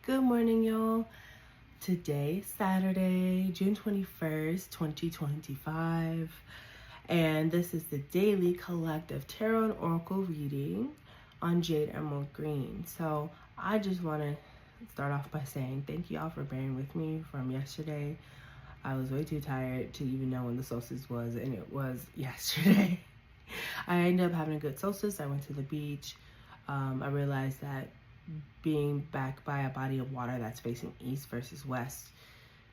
Good morning, y'all. Today, Saturday, June 21st, 2025, and this is the daily collective tarot and oracle reading on Jade Emerald Green. So I just want to start off by saying thank you all for bearing with me from yesterday. I was way too tired to even know when the solstice was, and it was yesterday. I ended up having a good solstice. I went to the beach. I realized that being back by a body of water that's facing east versus west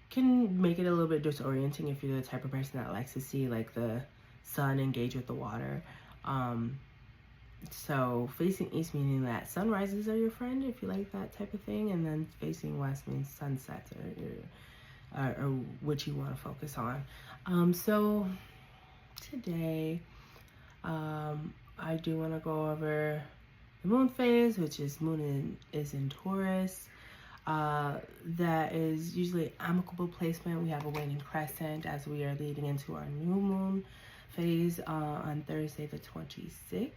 can make it a little bit disorienting if you're the type of person that likes to see like the sun engage with the water. So facing east meaning that sunrises are your friend if you like that type of thing, and then facing west means sunsets or what you want to focus on. So today I do want to go over the moon phase, which is moon is in Taurus. That is usually amicable placement. We have a waning crescent as we are leading into our new moon phase on Thursday the 26th.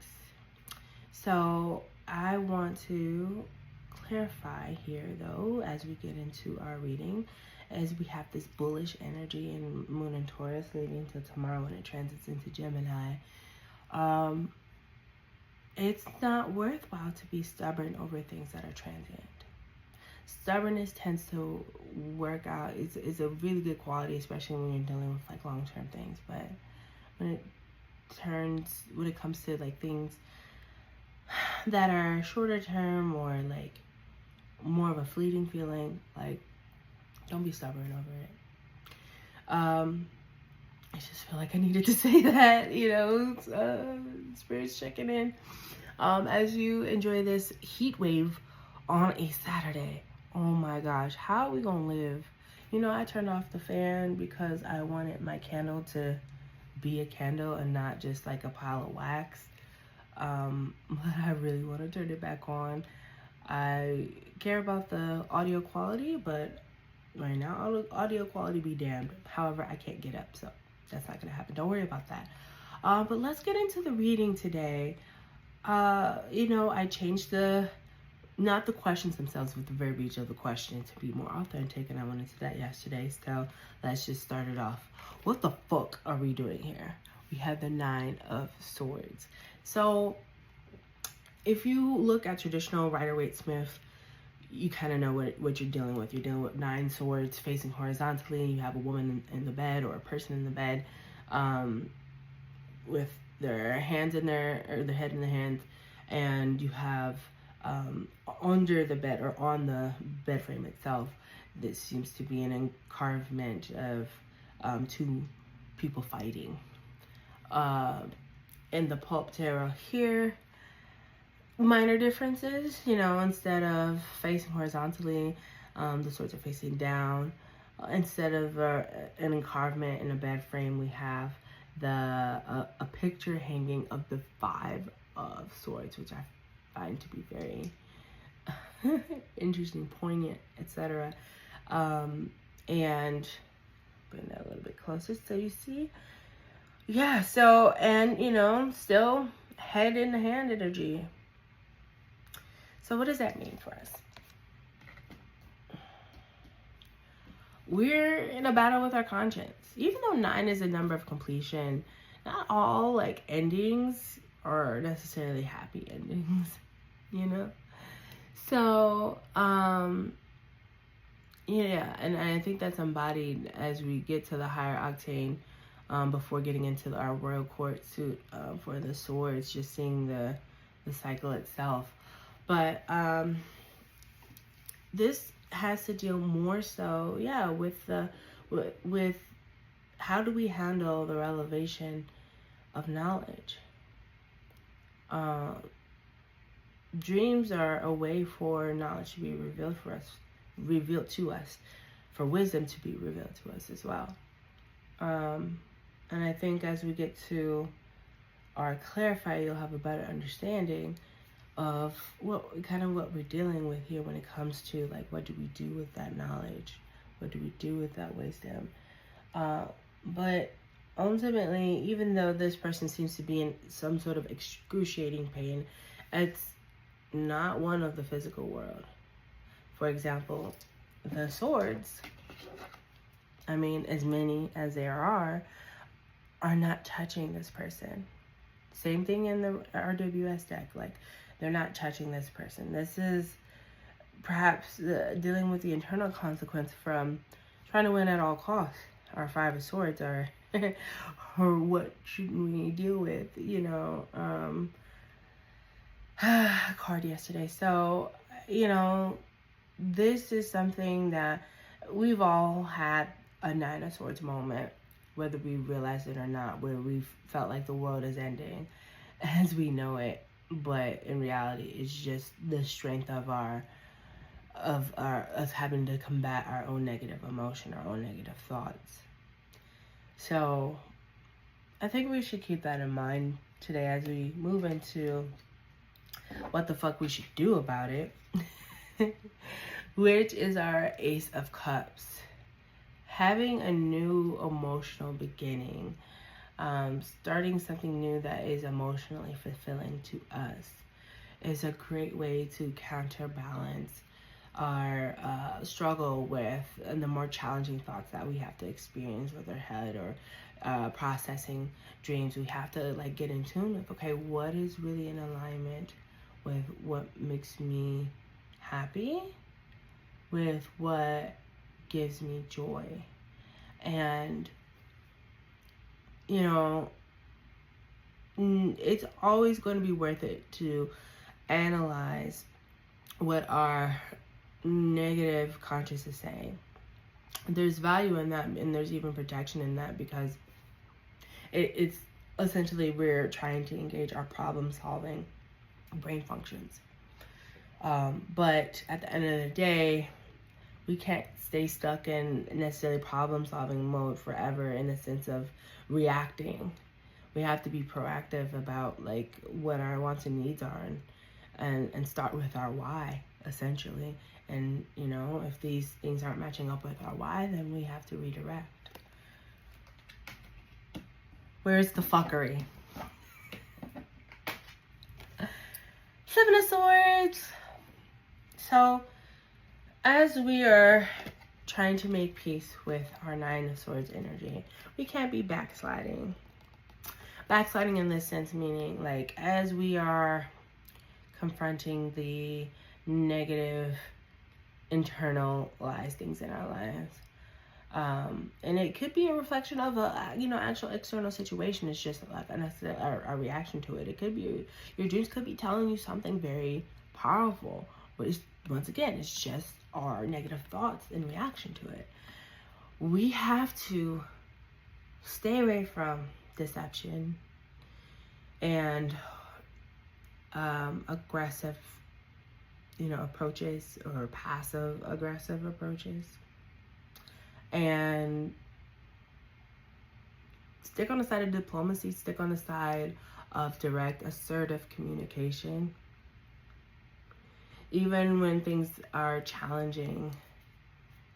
So I want to clarify here though, as we get into our reading, as we have this bullish energy in moon in Taurus leading to tomorrow when it transits into Gemini. It's not worthwhile to be stubborn over things that are transient. Stubbornness tends to work out. It's a really good quality, especially when you're dealing with like long-term things. But when it comes to like things that are shorter term or like more of a fleeting feeling, like don't be stubborn over it. I just feel like I needed to say that, Spirit's checking in. As you enjoy this heat wave on a Saturday. Oh my gosh, how are we gonna live? I turned off the fan because I wanted my candle to be a candle and not just like a pile of wax. But I really want to turn it back on. I care about the audio quality, but right now, audio quality be damned. However, I can't get up, so that's not gonna happen. Don't worry about that. But let's get into the reading today. I changed not the questions themselves, but the verbiage of the question to be more authentic, and I went into that yesterday. So let's just start it off. What the fuck are we doing here? We have the 9 of Swords. So if you look at traditional Rider-Waite-Smith, you kind of know what you're dealing with. You're dealing with 9 swords facing horizontally. You have a woman in the bed or a person in the bed with their hands in their head in the hands, and you have under the bed or on the bed frame itself, this seems to be an encarvement of 2 people fighting. In the Pulp Tarot here, minor differences, instead of facing horizontally, the swords are facing down. Instead of an encarvement in a bed frame, we have a picture hanging of the 5 of Swords, which I find to be very interesting, poignant, etc. And bring that a little bit closer so you see. Yeah, so, and still head in the hand energy. So what does that mean for us? We're in a battle with our conscience. Even though 9 is a number of completion, not all like endings are necessarily happy endings, So, yeah, and I think that's embodied as we get to the higher octane, before getting into our royal court suit for the swords, just seeing the cycle itself. But this has to deal more so, with how do we handle the revelation of knowledge. Dreams are a way for knowledge to be revealed to us, for wisdom to be revealed to us as well. And I think as we get to our clarify, you'll have a better understanding of what we're dealing with here when it comes to like, what do we do with that knowledge? What do we do with that wisdom? But ultimately, even though this person seems to be in some sort of excruciating pain, it's not one of the physical world. For example, the swords, I mean, as many as there are not touching this person. Same thing in the RWS deck. Like, they're not touching this person. This is perhaps dealing with the internal consequence from trying to win at all costs. Our Five of Swords are, or what should we deal with, you know, card yesterday. So, you know, this is something that we've all had a Nine of Swords moment, whether we realize it or not, where we've felt like the world is ending as we know it, but in reality it's just the strength of us having to combat our own negative emotion, our own negative thoughts. So I think we should keep that in mind today as we move into what the fuck we should do about it, which is our Ace of Cups. Having a new emotional beginning, starting something new that is emotionally fulfilling to us, is a great way to counterbalance our struggle with the more challenging thoughts that we have to experience with our head, or processing dreams. We have to like get in tune with, okay, what is really in alignment with what makes me happy, with what gives me joy. And you know, it's always going to be worth it to analyze what our negative conscious is saying. There's value in that, and there's even protection in that, because it's essentially we're trying to engage our problem solving brain functions. But at the end of the day, we can't stay stuck in necessarily problem solving mode forever, in the sense of reacting. We have to be proactive about like what our wants and needs are, and start with our why, essentially. And you know, if these things aren't matching up with our why, then we have to redirect. Where's the fuckery? Seven of Swords. So as we are trying to make peace with our Nine of Swords energy, we can't be backsliding. Backsliding in this sense meaning, like, as we are confronting the negative internalized things in our lives, and it could be a reflection of a, you know, actual external situation. It's just like a reaction to it. It could be, your dreams could be telling you something very powerful, but it's, once again, it's just our negative thoughts in reaction to it. We have to stay away from deception and aggressive, you know, approaches, or passive aggressive approaches, and stick on the side of diplomacy, stick on the side of direct, assertive communication. Even when things are challenging,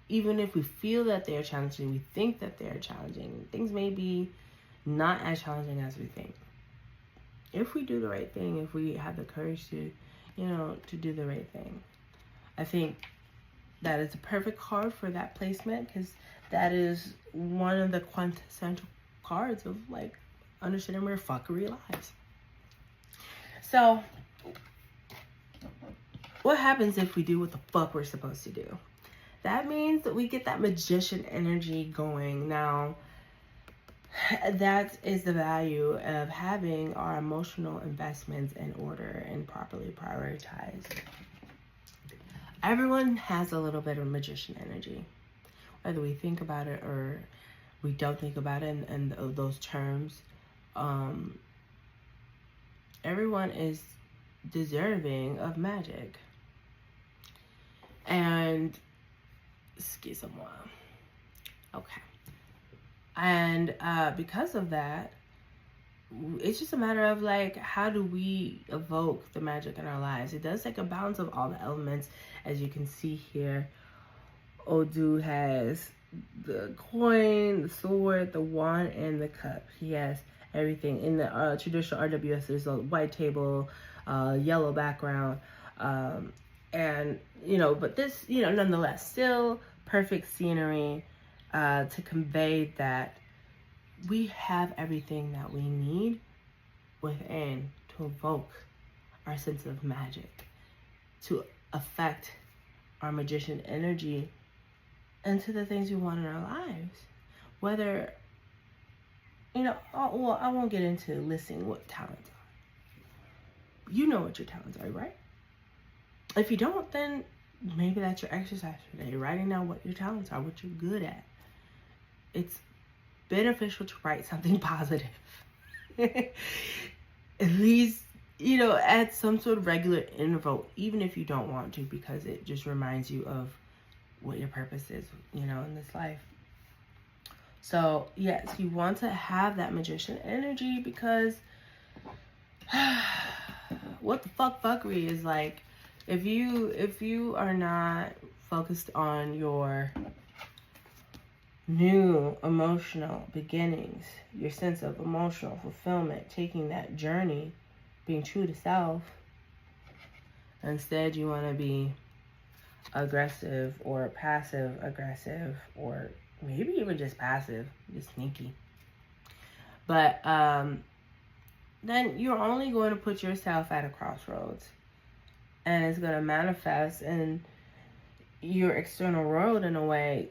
even if we feel that they're challenging, we think that they're challenging, things may be not as challenging as we think. If we do the right thing, if we have the courage to, you know, to do the right thing. I think that is a perfect card for that placement, because that is one of the quintessential cards of like understanding where fuckery lies. So what happens if we do what the fuck we're supposed to do? That means that we get that magician energy going. Now, that is the value of having our emotional investments in order and properly prioritized. Everyone has a little bit of magician energy, whether we think about it or we don't think about it in those terms. Everyone is deserving of magic. And excusez-moi. Okay. And because of that, it's just a matter of like, how do we evoke the magic in our lives? It does take a balance of all the elements. As you can see here, Odu has the coin, the sword, the wand, and the cup. He has everything. In the traditional RWS, there's a white table, yellow background, And, but this, nonetheless, still perfect scenery to convey that we have everything that we need within to evoke our sense of magic, to affect our magician energy into the things we want in our lives. Whether, I won't get into listing what talents are. You know what your talents are, right? If you don't, then maybe that's your exercise for today. Writing down what your talents are, what you're good at. It's beneficial to write something positive. At least, at some sort of regular interval, even if you don't want to, because it just reminds you of what your purpose is, in this life. So, yes, you want to have that magician energy, because what the fuckery is like, if you are not focused on your new emotional beginnings, your sense of emotional fulfillment, taking that journey, being true to self, instead you want to be aggressive or passive aggressive, or maybe even just passive, just sneaky. But then you're only going to put yourself at a crossroads, and it's going to manifest in your external world in a way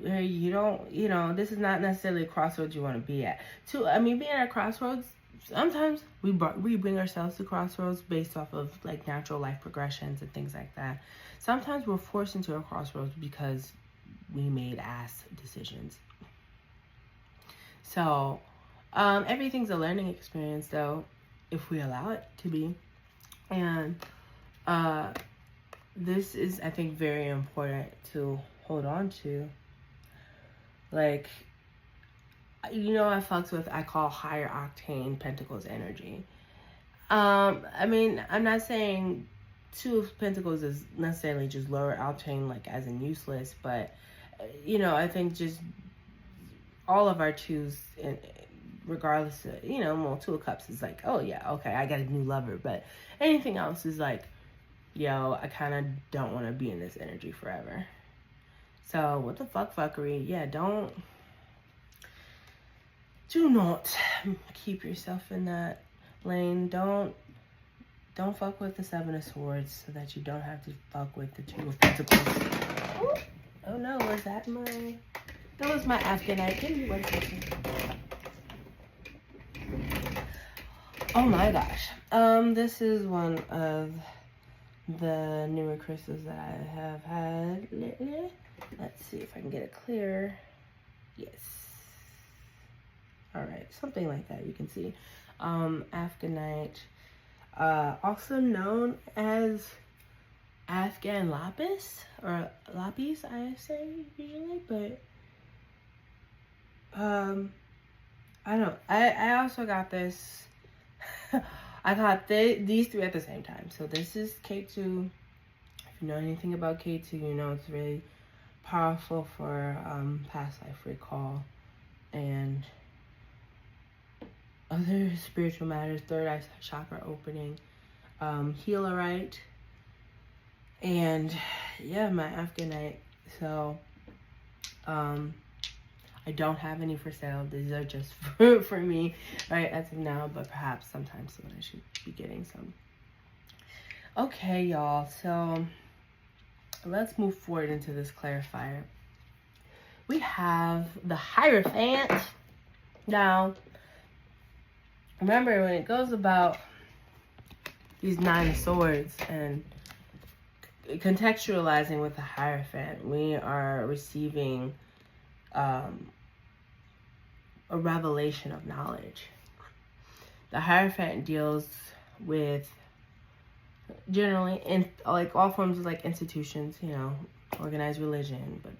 where you don't, this is not necessarily a crossroads you want to be at. Being at a crossroads, sometimes we bring ourselves to crossroads based off of like natural life progressions and things like that. Sometimes we're forced into a crossroads because we made ass decisions. So everything's a learning experience, though, if we allow it to be. And this is, I think, very important to hold on to. Like, I fucks with, I call higher octane Pentacles energy. I'm not saying Two of Pentacles is necessarily just lower octane, like as in useless, but I think just all of our twos, regardless of, Two of Cups is like, oh yeah, okay, I got a new lover, but anything else is like, yo, I kind of don't want to be in this energy forever. So what the fuckery? Yeah, do not keep yourself in that lane. Don't fuck with the Seven of Swords, so that you don't have to fuck with the Two of Pentacles. Oh no, was that was my Afghanite. Give me 1 second. Oh my gosh. This is one of the newer crystals that I have had lately. Let's see if I can get it clear. Yes. Alright, something like that, you can see. Afghanite, also known as Afghan lapis, or lapis, I say usually, but I also got this. I got these three at the same time. So this is K2. If you know anything about K2, you know it's really powerful for past life recall and other spiritual matters, third eye chakra opening, healerite, and yeah, my Afghanite. So I don't have any for sale. These are just for me right as of now, but perhaps sometime soon I should be getting some. Okay, y'all, so let's move forward into this clarifier. We have the Hierophant. Now, remember when it goes about these 9 of Swords and contextualizing with the Hierophant, we are receiving a revelation of knowledge. The Hierophant deals with generally in like all forms of like institutions, organized religion, but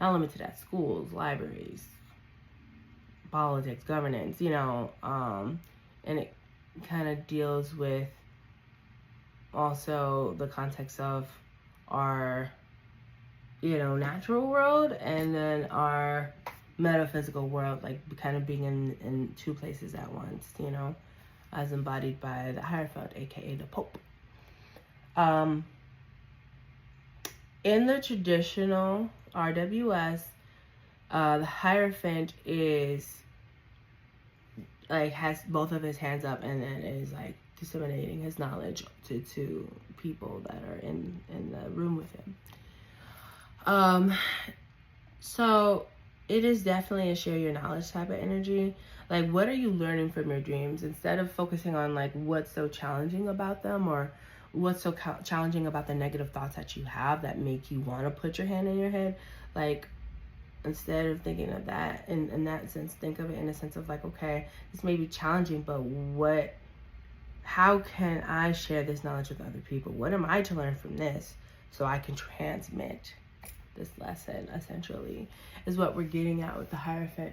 not limited to that, schools, libraries, politics, governance, and it kind of deals with also the context of our, natural world and then our metaphysical world, like kind of being in 2 places at once, as embodied by the Hierophant, aka the Pope. In the traditional RWS, the Hierophant is like has both of his hands up and then is like disseminating his knowledge to people that are in the room with him. So it is definitely a share your knowledge type of energy. Like, what are you learning from your dreams? Instead of focusing on like what's so challenging about them or what's so challenging about the negative thoughts that you have that make you want to put your hand in your head, like, instead of thinking of that in that sense, think of it in a sense of like, okay, this may be challenging, but how can I share this knowledge with other people? What am I to learn from this so I can transmit this lesson, essentially, is what we're getting at with the Hierophant.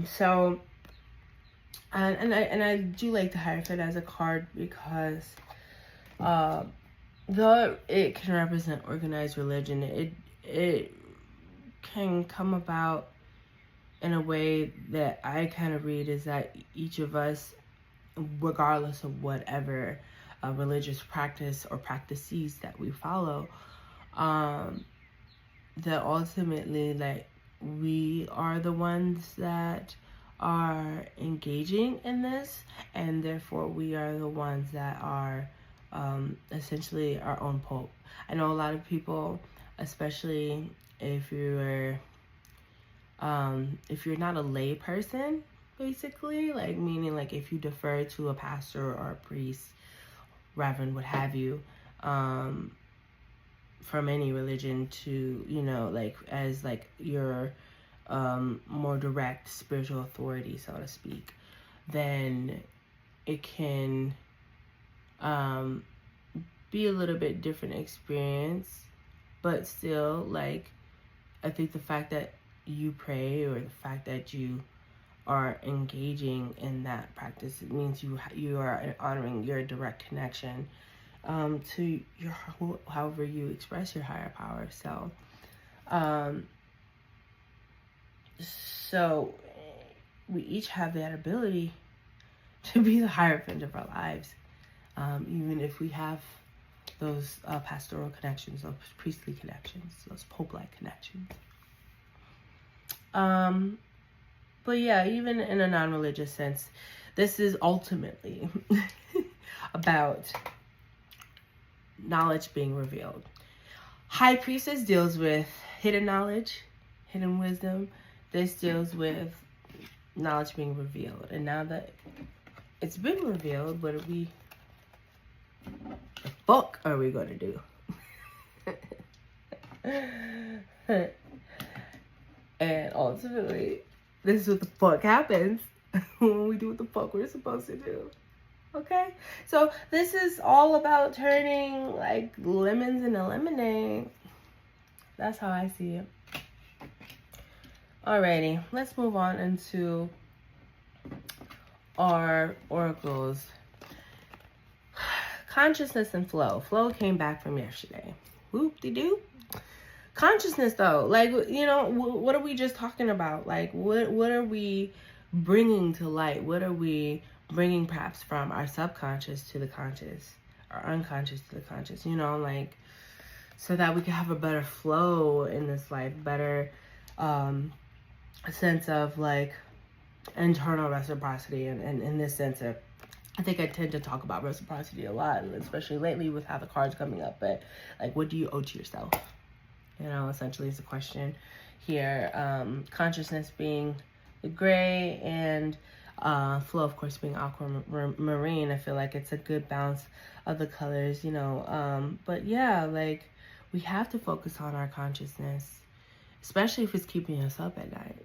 So, and I do like the Hierophant as a card because though it can represent organized religion, it can come about in a way that I kind of read is that each of us, regardless of whatever religious practice or practices that we follow, that ultimately, like, we are the ones that are engaging in this, and therefore we are the ones that are essentially our own pope. I know a lot of people, especially if you're not a lay person, basically, like, meaning like if you defer to a pastor or a priest, reverend, what have you, from any religion, to, you know, like, as like your more direct spiritual authority, so to speak, then it can be a little bit different experience. But still, like, I think the fact that you pray or the fact that you are engaging in that practice, it means you are honoring your direct connection to your, however you express your higher power. So we each have that ability to be the Hierophant of our lives, even if we have those pastoral connections, those priestly connections, those pope-like connections. But yeah, even in a non-religious sense, this is ultimately about knowledge being revealed. High Priestess deals with hidden knowledge, hidden wisdom. This deals with knowledge being revealed. And now that it's been revealed, what the fuck are we going to do? And ultimately, this is what the fuck happens when we do what the fuck we're supposed to do. Okay? So this is all about turning like lemons into lemonade. That's how I see it. Alrighty, let's move on into our oracles. Consciousness and flow. Flow came back from yesterday. Whoop-de-doo. Consciousness, though, like, you know, what are we just talking about? Like, what are we bringing to light? What are we bringing perhaps from our subconscious to the conscious, our unconscious to the conscious, you know, like, so that we can have a better flow in this life, better sense of like internal reciprocity, and in this sense of, I think I tend to talk about reciprocity a lot, especially lately with how the cards coming up, but like, what do you owe to yourself? You know, essentially is the question here. Consciousness being the gray, and flow, of course, being aquamarine. I feel like it's a good balance of the colors, you know. But yeah, like, we have to focus on our consciousness, especially if it's keeping us up at night.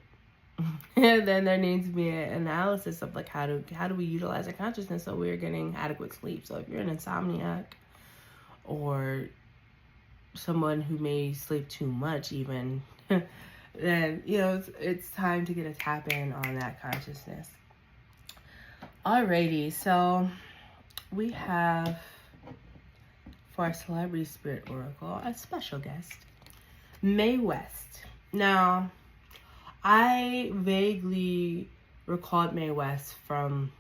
And then there needs to be an analysis of like, how do we utilize our consciousness so we're getting adequate sleep. So if you're an insomniac, or someone who may sleep too much even, then, you know, it's time to get a tap in on that consciousness. Alrighty, so we have, for our Celebrity Spirit Oracle, a special guest, Mae West. Now, I vaguely recalled Mae West from,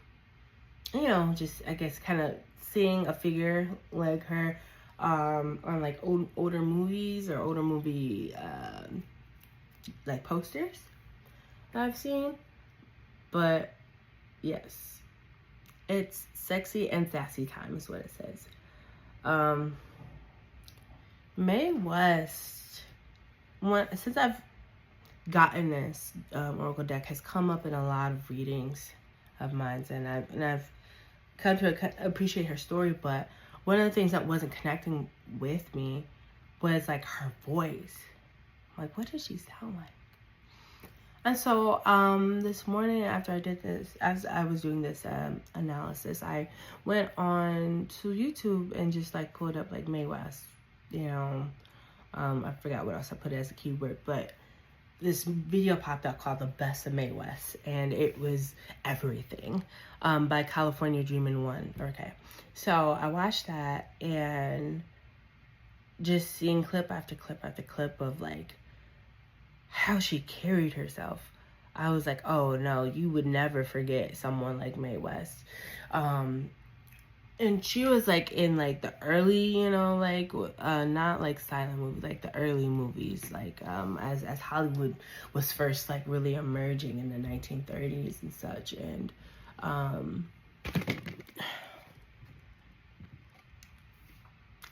you know, just, I guess, kind of seeing a figure like her on like older movies or older movie like posters that I've seen. But yes, it's sexy and sassy time is what it says. Mae West, since I've gotten this oracle deck, has come up in a lot of readings of mine, and I've come to appreciate her story. But one of the things that wasn't connecting with me was like her voice. Like, what does she sound like? And so this morning after I did this, as I was doing this analysis, I went on to YouTube and just like pulled up like Mae West, you know, I forgot what else I put as a keyword, but this video popped up called The Best of Mae West, and it was everything, by California Dreamin' One. Okay, so I watched that and just seeing clip after clip after clip of like how she carried herself. I was like, oh no, you would never forget someone like Mae West. And she was like in like the early, you know, like not like silent movies, like the early movies, like as Hollywood was first like really emerging in the 1930s and such. And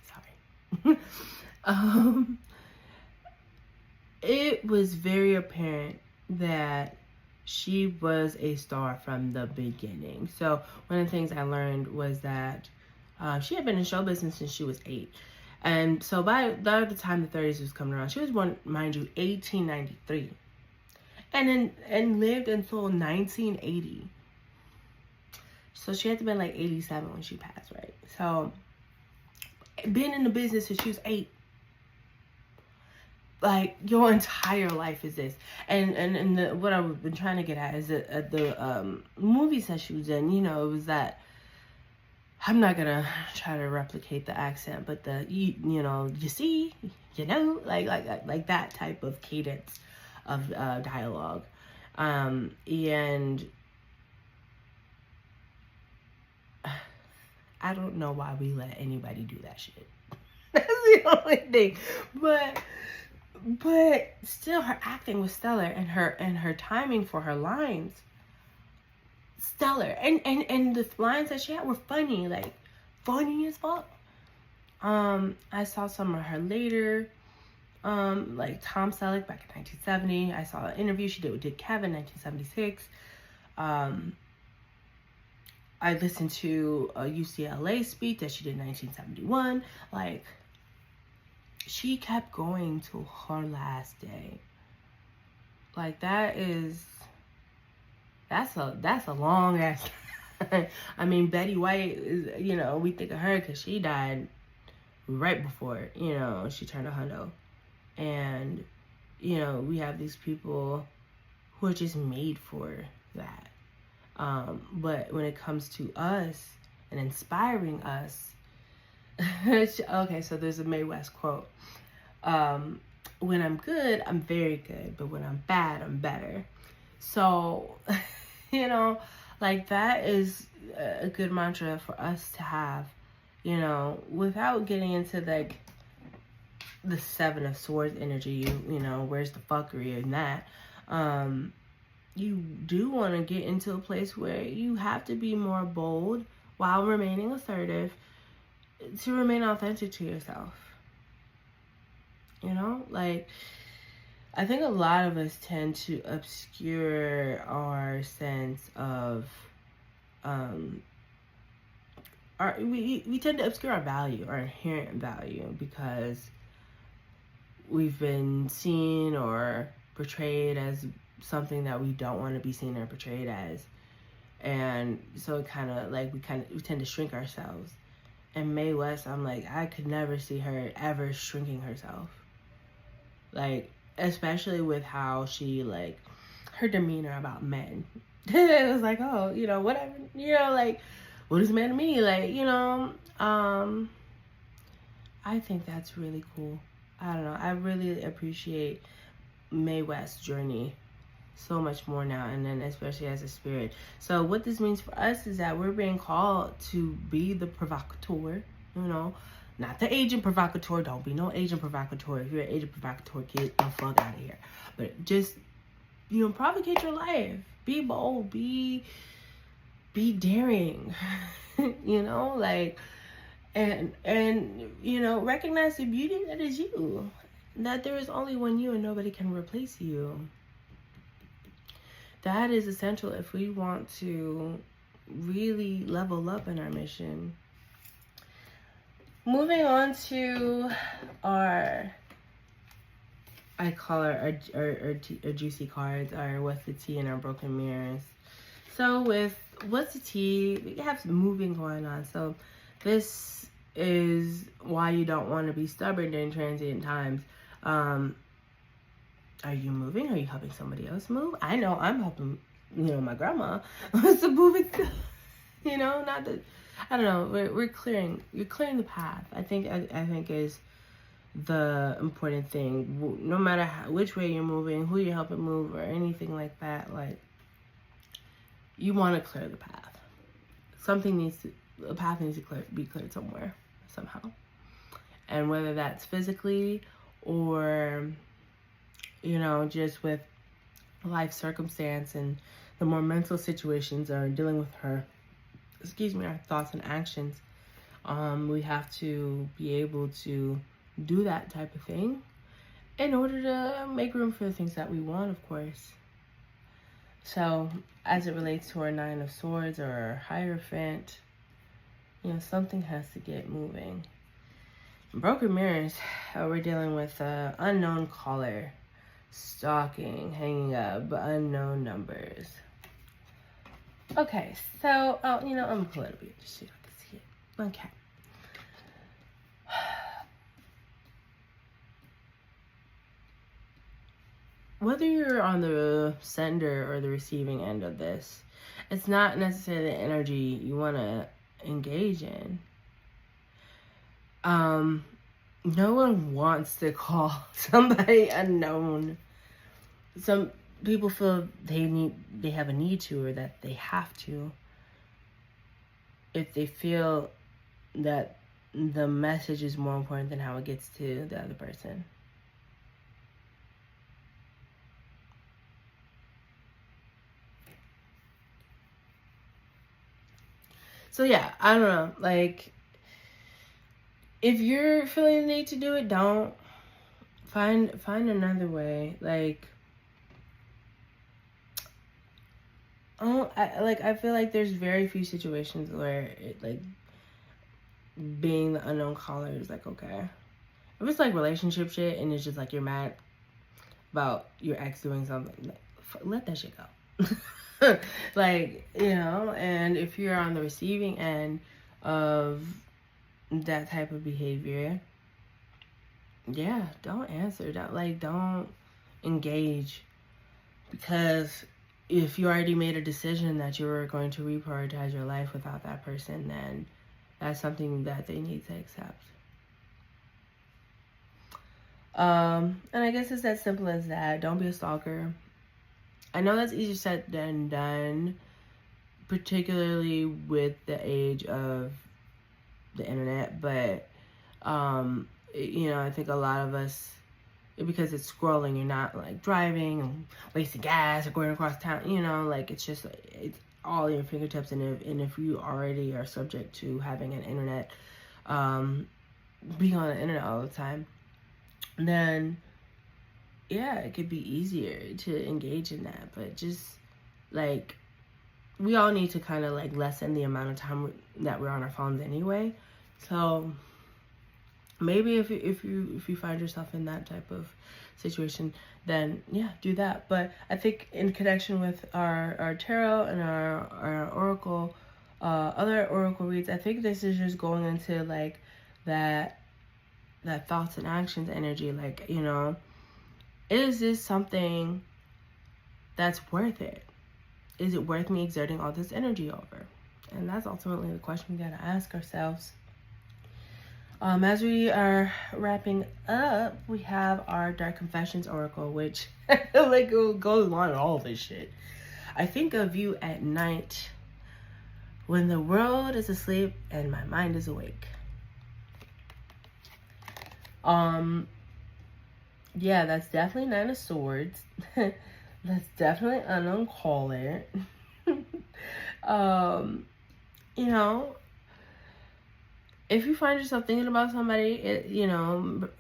sorry. It was very apparent that she was a star from the beginning. So one of the things I learned was that she had been in show business since she was 8. And so by the time the 30s was coming around, she was born, mind you, 1893. And lived until 1980. So she had to been like 87 when she passed, right? So been in the business since she was 8. Like, your entire life is this. And what I've been trying to get at is that the movies that she was in, you know, it was that, I'm not gonna try to replicate the accent, but the, you know, you see, you know, like that type of cadence of dialogue. And I don't know why we let anybody do that shit. That's the only thing. But still, her acting was stellar, and her timing for her lines, stellar. And the lines that she had were funny, like funny as fuck. I saw some of her later, like Tom Selleck back in 1970. I saw an interview she did with Dick Cavett in 1976. I listened to a UCLA speech that she did in 1971. Like, she kept going till her last day. Like, that's a long ass time. I mean, Betty White is, you know, we think of her because she died right before, you know, she turned a hundo. And, you know, we have these people who are just made for that. But when it comes to us and inspiring us, okay, so there's a Mae West quote. When I'm good, I'm very good, but when I'm bad, I'm better. So, you know, like, that is a good mantra for us to have, you know, without getting into like the 7 of Swords energy, you know, where's the fuckery in that? You do want to get into a place where you have to be more bold while remaining assertive to remain authentic to yourself. You know, like, I think a lot of us tend to obscure our sense of, we tend to obscure our value, our inherent value, because we've been seen or portrayed as something that we don't want to be seen or portrayed as. And so it kind of like, we tend to shrink ourselves. And Mae West, I'm like, I could never see her ever shrinking herself. Like, especially with how she, like, her demeanor about men. It was like, oh, you know, whatever, you know, like, what is a man to me? Like, you know, I think that's really cool. I don't know. I really appreciate Mae West's journey so much more now, and then especially as a spirit. So what this means for us is that we're being called to be the provocateur, you know, Not the agent provocateur. Don't be no agent provocateur. If you're an agent provocateur, get the fuck out of here. But just, you know, provocate your life. Be bold. Be daring. You know, like, and you know, recognize the beauty that is you. That there is only one you and nobody can replace you. That is essential if we want to really level up in our mission. Moving on to our, I call it our juicy cards, or what's the tea in our broken mirrors. So with what's the tea, we have some moving going on. So this is why you don't want to be stubborn during transient times. Are you moving? Are you helping somebody else move? I know I'm helping, you know, my grandma. It's a moving, you know, not that, I don't know. You're clearing the path. I think is the important thing. No matter which way you're moving, who you're helping move, or anything like that, like, you want to clear the path. A path needs to be cleared somewhere, somehow. And whether that's physically or, you know, just with life circumstance and the more mental situations are dealing with our thoughts and actions, we have to be able to do that type of thing in order to make room for the things that we want, of course. So as it relates to our Nine of Swords or our Hierophant, you know, something has to get moving. Broken mirrors, we're dealing with unknown caller, stalking, hanging up, unknown numbers. Okay, so, you know, I'm gonna pull it a bit just so you can see it. Okay. Whether you're on the sender or the receiving end of this, it's not necessarily the energy you want to engage in. No one wants to call somebody unknown. Some people feel they have a need to, or that they have to, if they feel that the message is more important than how it gets to the other person. So yeah, I don't know, like, if you're feeling the need to do it, don't. Find another way. Like, I feel like there's very few situations where it, like, being the unknown caller is like, okay. If it's like relationship shit and it's just like you're mad about your ex doing something, let that shit go. Like, you know, and if you're on the receiving end of that type of behavior, yeah, don't answer. Don't engage. Because if you already made a decision that you were going to reprioritize your life without that person, then that's something that they need to accept. And I guess it's as simple as that. Don't be a stalker. I know that's easier said than done, particularly with the age of the internet, but you know, I think a lot of us, because it's scrolling, you're not like driving and wasting gas or going across town, you know, like it's just, it's all at your fingertips. And if you already are subject to having an internet, being on the internet all the time, then yeah, it could be easier to engage in that. But just like, we all need to kind of like lessen the amount of time that we're on our phones anyway. So maybe if you find yourself in that type of situation, then yeah, do that. But I think in connection with our tarot and our oracle, other oracle reads, I think this is just going into like that thoughts and actions energy. Like, you know, is this something that's worth it? Is it worth me exerting all this energy over? And that's ultimately the question we gotta ask ourselves. As we are wrapping up, we have our Dark Confessions Oracle, which like it goes along with all this shit. I think of you at night when the world is asleep and my mind is awake. Yeah, that's definitely Nine of Swords. That's definitely unknown caller. You know, if you find yourself thinking about somebody,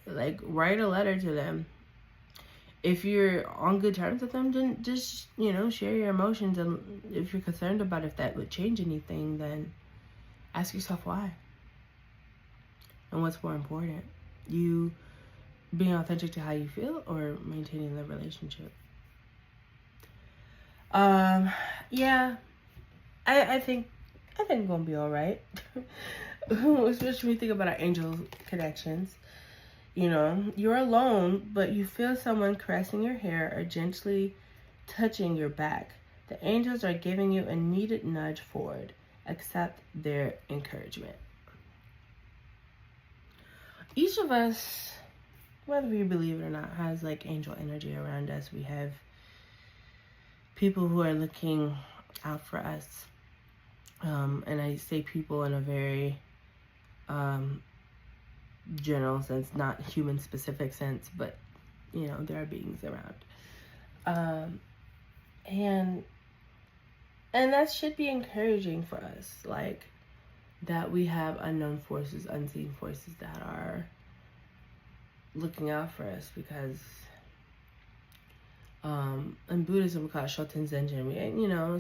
like write a letter to them. If you're on good terms with them, then just, share your emotions. And if you're concerned about if that would change anything, then ask yourself why. And what's more important? You being authentic to how you feel or maintaining the relationship? Yeah, I think I'm gonna be all right. Especially when you think about our angel connections. You're alone, but you feel someone caressing your hair or gently touching your back. The angels are giving you a needed nudge forward. Accept their encouragement. Each of us, whether we believe it or not, has like angel energy around us. We have people who are looking out for us. And I say people in a very general sense, not human specific sense, but there are beings around. And that should be encouraging for us, like that we have unknown forces, unseen forces that are looking out for us, because in Buddhism we call it Shoten Zenjin.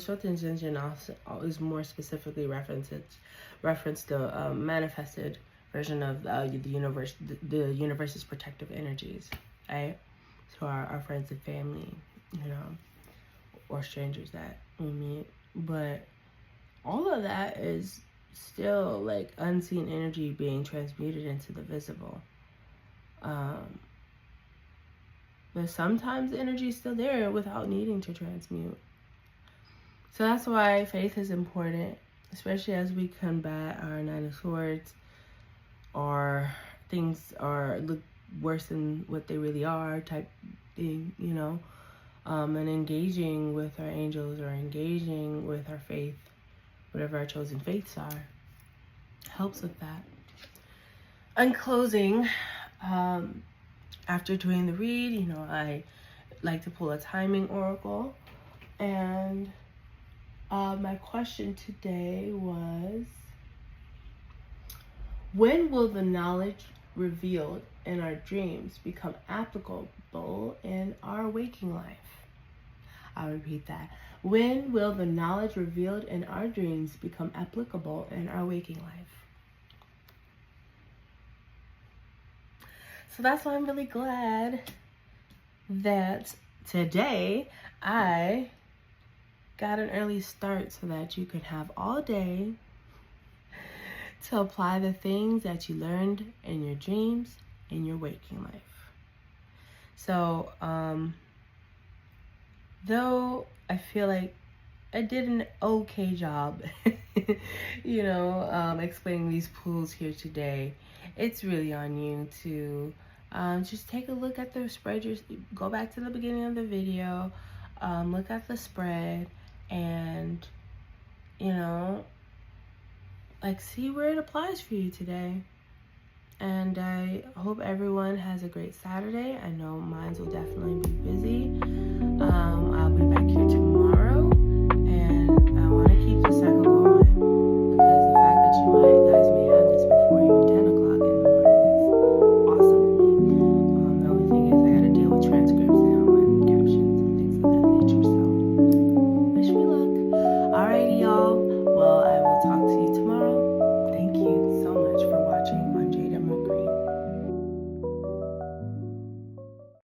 Shoten Zenjin also is more specifically referenced the manifested version of the universe, the universe's protective energies, right? So our friends and family, or strangers that we meet. But all of that is still like unseen energy being transmuted into the visible. But sometimes the energy is still there without needing to transmute. So that's why faith is important, especially as we combat our Nine of Swords, or things look worse than what they really are type thing, and engaging with our angels or engaging with our faith, whatever our chosen faiths are, helps with that. In closing, after doing the read, I like to pull a timing oracle. And my question today was, when will the knowledge revealed in our dreams become applicable in our waking life? I'll repeat that. When will the knowledge revealed in our dreams become applicable in our waking life? So that's why I'm really glad that today I got an early start so that you could have all day to apply the things that you learned in your dreams in your waking life. So, though I feel like I did an okay job, explaining these pools here today, it's really on you to just take a look at the spread. Go back to the beginning of the video, look at the spread, and see where it applies for you today. And I hope everyone has a great Saturday. I know mine will definitely be busy.